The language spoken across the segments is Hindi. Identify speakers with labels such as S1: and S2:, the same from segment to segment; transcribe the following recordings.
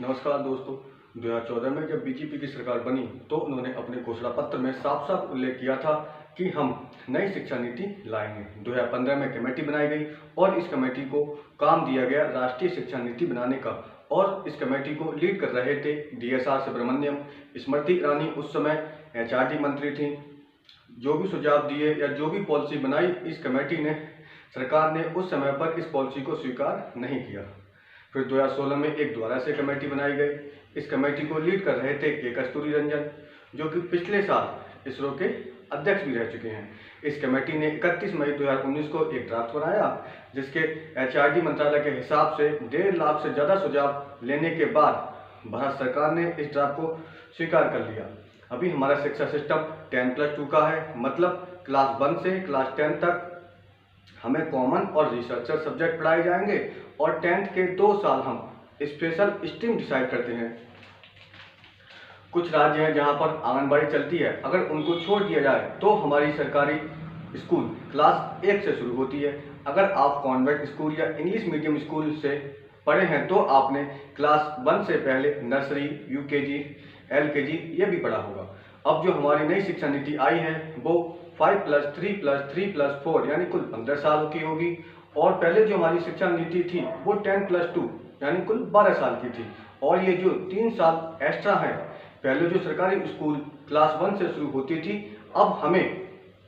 S1: नमस्कार दोस्तों। 2014 में जब बीजेपी की सरकार बनी तो उन्होंने अपने घोषणा पत्र में साफ साफ उल्लेख किया था कि हम नई शिक्षा नीति लाएंगे। 2015 में कमेटी बनाई गई और इस कमेटी को काम दिया गया राष्ट्रीय शिक्षा नीति बनाने का, और इस कमेटी को लीड कर रहे थे DSR सुब्रमण्यम। स्मृति ईरानी उस समय HRD मंत्री थी। जो भी सुझाव दिए या जो भी पॉलिसी बनाई इस कमेटी ने, सरकार ने उस समय पर इस पॉलिसी को स्वीकार नहीं किया। फिर 2016 में एक दोबारा से कमेटी बनाई गई। इस कमेटी को लीड कर रहे थे के कस्तूरी रंजन, जो कि पिछले साल इसरो के अध्यक्ष भी रह चुके हैं। इस कमेटी ने 31 मई 2019 को एक ड्राफ्ट बनाया, जिसके HRD मंत्रालय के हिसाब से 1.5 लाख से ज़्यादा सुझाव लेने के बाद भारत सरकार ने इस ड्राफ्ट को स्वीकार कर लिया। अभी हमारा शिक्षा सिस्टम 10+2 का है, मतलब क्लास 1 से क्लास 10 तक हमें कॉमन और रिसर्चर सब्जेक्ट पढ़ाए जाएंगे और 10th के 2 साल हम स्पेशल स्ट्रीम डिसाइड करते हैं। कुछ राज्य हैं जहां पर आंगनबाड़ी चलती है, अगर उनको छोड़ दिया जाए तो हमारी सरकारी स्कूल क्लास 1 से शुरू होती है। अगर आप कॉन्वेंट स्कूल या इंग्लिश मीडियम स्कूल से पढ़े हैं तो आपने क्लास 1 से पहले नर्सरी, UKG, LKG ये भी पढ़ा होगा। अब जो हमारी नई शिक्षा नीति आई है वो 5+3+3+4 यानी कुल 15 साल की होगी, और पहले जो हमारी शिक्षा नीति थी वो 10+2 यानी कुल 12 साल की थी। और ये जो 3 साल एक्स्ट्रा हैं, पहले जो सरकारी स्कूल क्लास 1 से शुरू होती थी, अब हमें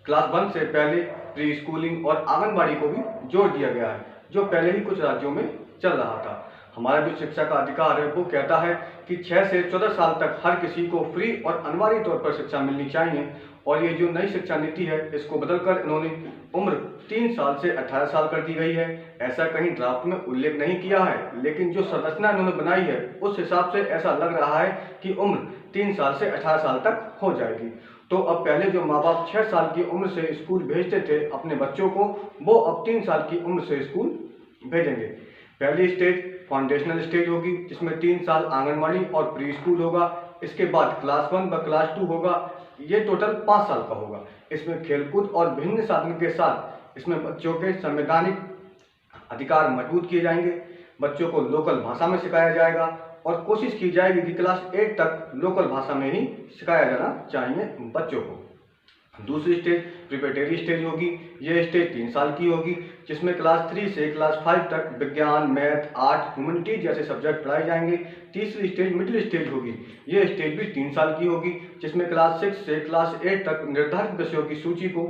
S1: क्लास 1 से पहले प्री स्कूलिंग और आंगनबाड़ी को भी जोड़ दिया गया है, जो पहले ही कुछ राज्यों में चल रहा था। हमारा जो शिक्षा का अधिकार है वो कहता है कि 6 से 14 साल तक हर किसी को फ्री और अनिवार्य तौर पर शिक्षा मिलनी चाहिए। और ये जो नई शिक्षा नीति है इसको बदलकर इन्होंने उम्र 3 साल से 18 साल कर दी गई है। ऐसा कहीं ड्राफ्ट में उल्लेख नहीं किया है, लेकिन जो संरचना इन्होंने बनाई है उस हिसाब से ऐसा लग रहा है कि उम्र 3 साल से 18 साल तक हो जाएगी। तो अब पहले जो माँ बाप 6 साल की उम्र से स्कूल भेजते थे अपने बच्चों को, वो अब 3 साल की उम्र से स्कूल भेजेंगे। पहली स्टेज फाउंडेशनल स्टेज होगी, जिसमें 3 साल आंगनबाड़ी और प्री स्कूल होगा। इसके बाद क्लास 1 व क्लास 2 होगा, ये टोटल 5 साल का होगा। इसमें खेलकूद और विभिन्न साधन के साथ इसमें बच्चों के संवैधानिक अधिकार मजबूत किए जाएंगे। बच्चों को लोकल भाषा में सिखाया जाएगा और कोशिश की जाएगी कि क्लास 8 तक लोकल भाषा में ही सिखाया जाना चाहिए बच्चों को। दूसरी स्टेज प्रिपरेटरी स्टेज होगी। यह स्टेज 3 साल की होगी, जिसमें क्लास 3 से क्लास 5 तक विज्ञान, मैथ, आर्ट, ह्यूमैनिटीज जैसे सब्जेक्ट पढ़ाए जाएंगे। तीसरी स्टेज मिडिल स्टेज होगी। यह स्टेज भी 3 साल की होगी, जिसमें क्लास 6 से क्लास 8 तक निर्धारित विषयों की सूची को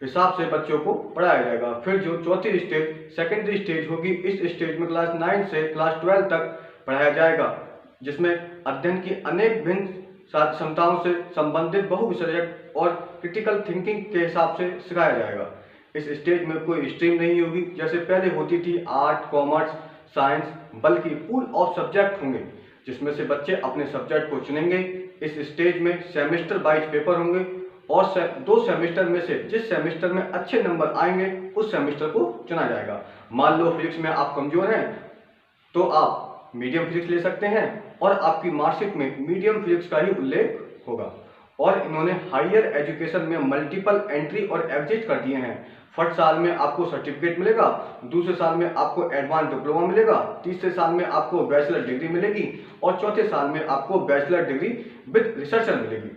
S1: हिसाब से बच्चों को पढ़ाया जाएगा। फिर जो चौथी स्टेज सेकेंडरी स्टेज होगी, इस स्टेज में क्लास 9 से क्लास 12 तक पढ़ाया जाएगा, जिसमें अध्ययन की अनेक भिन्न क्षमताओं से संबंधित बहुविषयक और क्रिटिकल थिंकिंग के हिसाब से सिखाया जाएगा। इस स्टेज में कोई स्ट्रीम नहीं होगी जैसे पहले होती थी आर्ट, कॉमर्स, साइंस, बल्कि पूल ऑफ सब्जेक्ट होंगे, जिसमें से बच्चे अपने सब्जेक्ट को चुनेंगे। इस स्टेज में सेमेस्टर वाइज पेपर होंगे और 2 सेमेस्टर में से जिस सेमेस्टर में अच्छे नंबर आएंगे उस सेमेस्टर को चुना जाएगा। मान लो फिजिक्स में आप कमजोर हैं तो आप मीडियम फिजिक्स ले सकते हैं और आपकी मार्कशीट में मीडियम फिजिक्स का ही उल्लेख होगा। और इन्होंने हायर एजुकेशन में मल्टीपल एंट्री और एग्जिट कर दिए हैं। फर्स्ट साल में आपको सर्टिफिकेट मिलेगा, दूसरे साल में आपको एडवांस डिप्लोमा मिलेगा, तीसरे साल में आपको बैचलर डिग्री मिलेगी और चौथे साल में आपको बैचलर डिग्री विद रिसर्चर मिलेगी।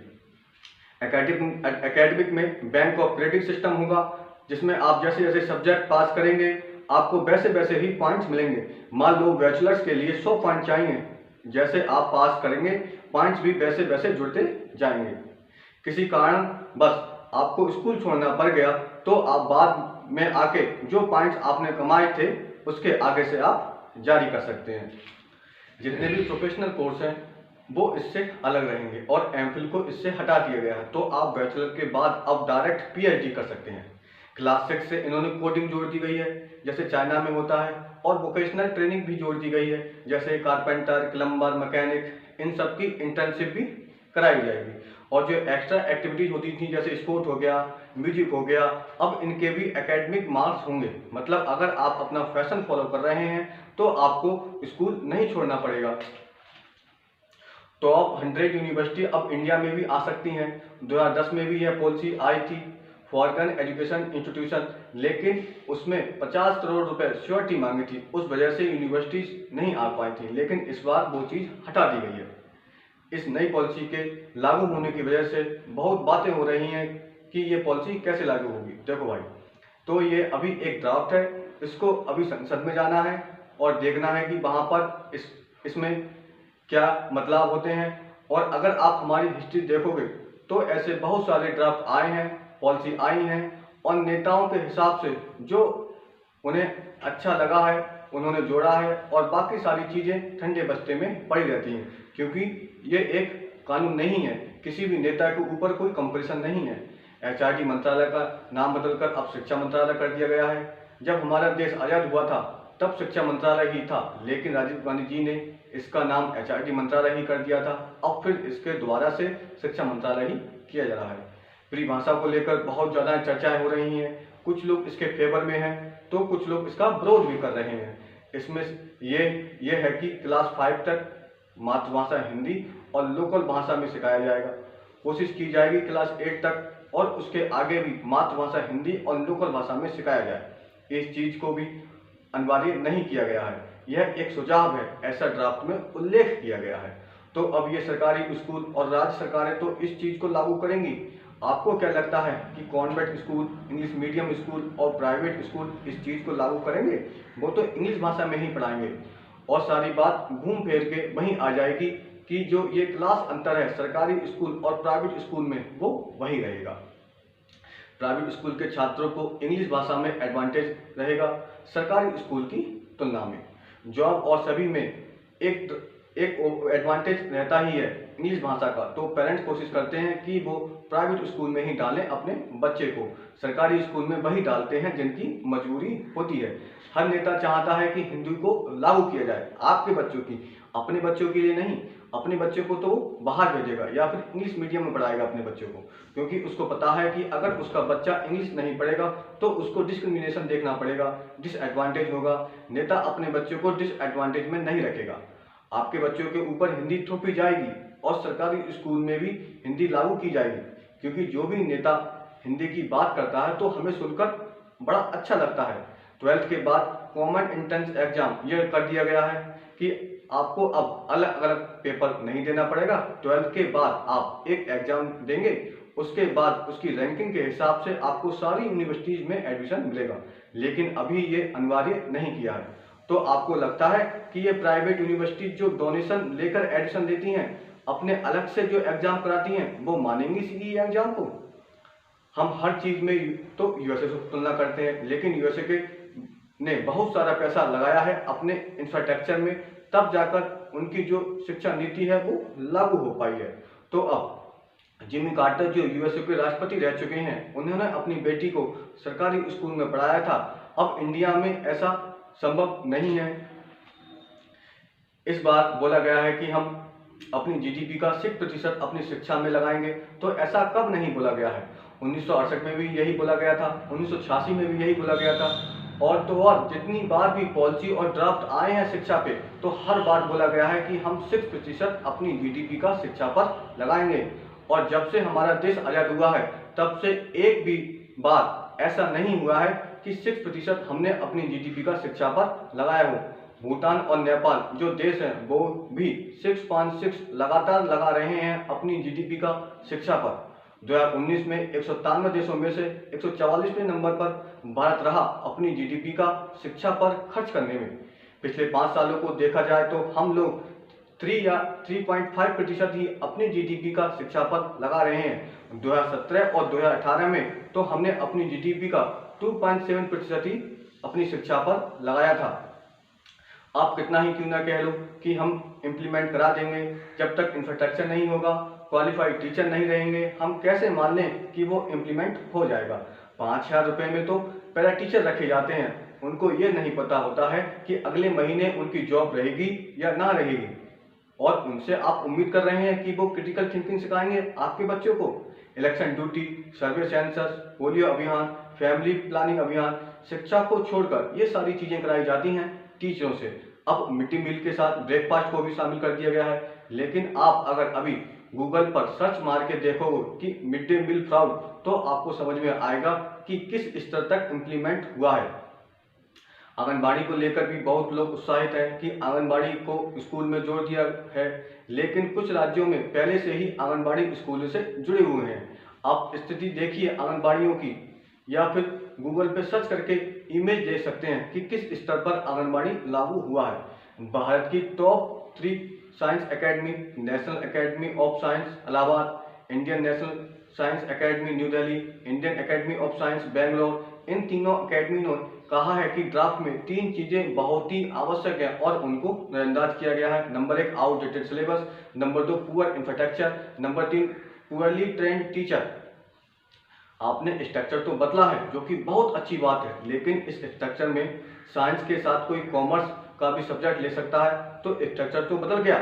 S1: एकेडमिक में बैंक ऑफ क्रेडिट सिस्टम होगा, जिसमें आप जैसे जैसे सब्जेक्ट पास करेंगे आपको वैसे वैसे ही पॉइंट्स मिलेंगे। मान लो बैचलर्स के लिए 100 पॉइंट चाहिए, जैसे आप पास करेंगे पॉइंट्स भी वैसे वैसे जुड़ते जाएंगे। किसी कारण बस आपको स्कूल छोड़ना पड़ गया तो आप बाद में आके जो पॉइंट्स आपने कमाए थे उसके आगे से आप जारी कर सकते हैं। जितने भी प्रोफेशनल कोर्स हैं वो इससे अलग रहेंगे और एमफिल को इससे हटा दिया गया है, तो आप बैचलर के बाद अब डायरेक्ट PhD कर सकते हैं। क्लास 6 से इन्होंने कोडिंग जोड़ दी गई है जैसे चाइना में होता है, और वोकेशनल ट्रेनिंग भी जोड़ दी गई है जैसे कारपेंटर, प्लम्बर, मैकेनिक, इन सब की इंटर्नशिप भी कराई जाएगी। और जो एक्स्ट्रा एक्टिविटीज होती थी जैसे स्पोर्ट हो गया, म्यूजिक हो गया, अब इनके भी एकेडमिक मार्क्स होंगे। मतलब अगर आप अपना फैशन फॉलो कर रहे हैं तो आपको स्कूल नहीं छोड़ना पड़ेगा। टॉप 100 यूनिवर्सिटी अब इंडिया में भी आ सकती हैं। 2010 में भी यह पॉलिसी आई थी फॉरेन एजुकेशन इंस्टीट्यूशन, लेकिन उसमें 50 करोड़ रुपए श्योरिटी मांगी थी। उस वजह से यूनिवर्सिटीज नहीं आ पाई थी, लेकिन इस बार वो चीज़ हटा दी गई है। इस नई पॉलिसी के लागू होने की वजह से बहुत बातें हो रही हैं कि ये पॉलिसी कैसे लागू होगी। देखो भाई, तो ये अभी एक ड्राफ्ट है, इसको अभी संसद में जाना है और देखना है कि वहाँ पर इसमें क्या बदलाव होते हैं। और अगर आप हमारी हिस्ट्री देखोगे तो ऐसे बहुत सारे ड्राफ्ट आए हैं, पॉलिसी आई हैं, और नेताओं के हिसाब से जो उन्हें अच्छा लगा है उन्होंने जोड़ा है, और बाकी सारी चीज़ें ठंडे बस्ते में पड़ी रहती हैं, क्योंकि ये एक कानून नहीं है, किसी भी नेता के ऊपर कोई कंपटीशन नहीं है। एचआरडी मंत्रालय का नाम बदलकर अब शिक्षा मंत्रालय कर दिया गया है। जब हमारा देश आज़ाद हुआ था तब शिक्षा मंत्रालय ही था, लेकिन राजीव गांधी जी ने इसका नाम एचआरडी मंत्रालय ही कर दिया था। अब फिर इसके दोबारा से शिक्षा मंत्रालय ही किया जा रहा है। परिभाषा को लेकर बहुत ज़्यादा चर्चाएं हो रही हैं, कुछ लोग इसके फेवर में हैं तो कुछ लोग इसका विरोध भी कर रहे हैं। इसमें ये है कि क्लास 5 तक मातृभाषा हिंदी और लोकल भाषा में सिखाया जाएगा। कोशिश की जाएगी क्लास 8 तक और उसके आगे भी मातृभाषा हिंदी और लोकल भाषा में सिखाया जाए। इस चीज़ को भी अनिवार्य नहीं किया गया है, यह एक सुझाव है, ऐसा ड्राफ्ट में उल्लेख किया गया है। तो अब ये सरकारी स्कूल और राज्य सरकारें तो इस चीज़ को लागू करेंगी। आपको क्या लगता है कि convent school, English medium school और प्राइवेट स्कूल इस चीज़ को लागू करेंगे? वो तो इंग्लिश भाषा में ही पढ़ाएंगे और सारी बात घूम फिर के वहीं आ जाएगी कि जो ये क्लास अंतर है सरकारी स्कूल और प्राइवेट स्कूल में, वो वही रहेगा। प्राइवेट स्कूल के छात्रों को इंग्लिश भाषा में एडवांटेज रहेगा सरकारी स्कूल की तुलना में। जॉब और सभी में एक एडवांटेज रहता ही है इंग्लिश भाषा का, तो पेरेंट्स कोशिश करते हैं कि वो प्राइवेट स्कूल में ही डालें अपने बच्चे को, सरकारी स्कूल में वही डालते हैं जिनकी मजबूरी होती है। हर नेता चाहता है कि हिंदी को लागू किया जाए आपके बच्चों की, अपने बच्चों के लिए नहीं। अपने बच्चों को तो बाहर भेजेगा या फिर इंग्लिश मीडियम में पढ़ाएगा अपने बच्चों को, क्योंकि उसको पता है कि अगर उसका बच्चा इंग्लिश नहीं पढ़ेगा तो उसको डिस्क्रिमिनेशन देखना पड़ेगा, डिसएडवांटेज होगा। नेता अपने बच्चों को डिसएडवांटेज में नहीं रखेगा। आपके बच्चों के ऊपर हिंदी थोपी जाएगी और सरकारी स्कूल में भी हिंदी लागू की जाएगी, क्योंकि जो भी नेता हिंदी की बात करता है तो हमें सुनकर बड़ा अच्छा लगता है। 12th के बाद कॉमन एंट्रेंस एग्जाम यह कर दिया गया है कि आपको अब अलग अलग पेपर नहीं देना पड़ेगा। 12th के बाद आप एक एग्जाम देंगे, उसके बाद उसकी रैंकिंग के हिसाब से आपको सारी यूनिवर्सिटीज में एडमिशन मिलेगा, लेकिन अभी ये अनिवार्य नहीं किया है। तो आपको लगता है कि ये प्राइवेट यूनिवर्सिटी जो डोनेशन लेकर एडमिशन लेती हैं, अपने अलग से जो एग्जाम कराती हैं, वो मानेंगी सीधी एग्जाम को? हम हर चीज़ में तो यूएसए से तुलना करते हैं, लेकिन यूएसए के ने बहुत सारा पैसा लगाया है अपने इंफ्रास्ट्रक्चर में, तब जाकर उनकी जो शिक्षा नीति है वो लागू हो पाई है। तो अब जिमी कार्टर जो यूएसए के राष्ट्रपति रह चुके हैं, उन्होंने अपनी बेटी को सरकारी स्कूल में पढ़ाया था। अब इंडिया में ऐसा संभव नहीं है। इस बार बोला गया है कि हम अपनी जीडीपी का 6% अपनी शिक्षा में लगाएंगे, तो ऐसा कब नहीं बोला गया है? 1968 में भी यही बोला गया था, 1986 में भी यही बोला गया था, और तो और जितनी बार भी पॉलिसी और ड्राफ्ट आए हैं शिक्षा पे, तो हर बार बोला गया है कि हम 6% अपनी जीडीपी का शिक्षा पर लगाएंगे। और जब से हमारा देश आज़ाद हुआ है तब से एक भी बार ऐसा नहीं हुआ है कि 6% हमने अपनी जीडीपी का शिक्षा पर लगाया हो। भूटान और नेपाल जो देश हैं वो भी 6.6 लगातार लगा रहे हैं अपनी जीडीपी का शिक्षा पर। 2019 में 197 देशों में से 144वें नंबर पर भारत रहा अपनी जीडीपी का शिक्षा पर खर्च करने में। पिछले 5 सालों को देखा जाए तो हम लोग 3 या 3.5% ही अपनी जीडीपी का शिक्षा पर लगा रहे हैं। 2017 और 2018 में तो हमने अपनी जीडीपी का 2.7% ही अपनी शिक्षा पर लगाया था। आप कितना ही क्यों ना कह लो कि हम इम्प्लीमेंट करा देंगे, जब तक इंफ्रास्ट्रक्चर नहीं होगा, क्वालिफाइड टीचर नहीं रहेंगे, हम कैसे मान लें कि वो इम्प्लीमेंट हो जाएगा? 5,000 रुपये में तो पैरा टीचर रखे जाते हैं, उनको ये नहीं पता होता है कि अगले महीने उनकी जॉब रहेगी या ना रहेगी, और उनसे आप उम्मीद कर रहे हैं कि वो क्रिटिकल थिंकिंग सिखाएंगे आपके बच्चों को। इलेक्शन ड्यूटी, सर्वे सेंसस, पोलियो अभियान, फैमिली प्लानिंग अभियान, शिक्षा को छोड़कर ये सारी चीज़ें कराई जाती हैं टीचरों से। अब मिड डे मील के साथ ब्रेकफास्ट को भी शामिल कर दिया गया है। लेकिन आप अगर अभी गूगल पर सर्च मार के देखोगे कि मिड डे मील फ्रॉड, तो आपको समझ में आएगा कि किस स्तर तक इम्प्लीमेंट हुआ है। आंगनबाड़ी को लेकर भी बहुत लोग उत्साहित हैं कि आंगनबाड़ी को स्कूल में जोड़ दिया है, लेकिन कुछ राज्यों में पहले से ही आंगनबाड़ी स्कूलों से जुड़े हुए हैं। आप स्थिति देखिए आंगनबाड़ियों की, या फिर गूगल पे सर्च करके इमेज देख सकते हैं कि किस स्तर पर आंगनबाड़ी लागू हुआ है। भारत की top 3 science academy, national academy of science Allahabad, Indian national science academy new Delhi, Indian academy of science Bangalore, इन तीनों एकेडमी ने कहा है कि ड्राफ्ट में 3 चीजें बहुत ही आवश्यक है और उनको नजरअंदाज किया गया है। Number 1 outdated syllabus, number 2 poor infrastructure, number 3 poorly trained teacher. आपने स्ट्रक्चर तो बदला है, जो कि बहुत अच्छी बात है, लेकिन इस स्ट्रक्चर में साइंस के साथ कोई कॉमर्स का भी सब्जेक्ट ले सकता है, तो स्ट्रक्चर तो बदल गया,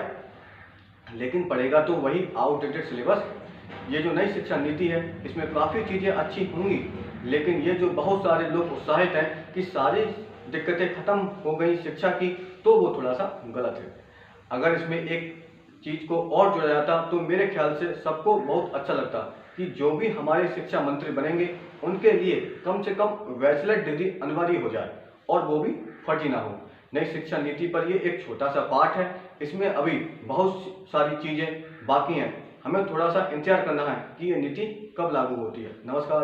S1: लेकिन पढ़ेगा तो वही आउटडेटेड सिलेबस। ये जो नई शिक्षा नीति है, इसमें काफ़ी चीज़ें अच्छी होंगी, लेकिन ये जो बहुत सारे लोग उत्साहित हैं कि सारी दिक्कतें खत्म हो गई शिक्षा की, तो वो थोड़ा सा गलत है। अगर इसमें एक चीज़ को और जोड़ा जाता तो मेरे ख्याल से सबको बहुत अच्छा लगता कि जो भी हमारे शिक्षा मंत्री बनेंगे उनके लिए कम से कम बैचलर डिग्री अनिवार्य हो जाए, और वो भी फर्जी ना हो। नई शिक्षा नीति पर ये एक छोटा सा पार्ट है, इसमें अभी बहुत सारी चीज़ें बाकी हैं। हमें थोड़ा सा इंतजार करना है कि ये नीति कब लागू होती है। नमस्कार।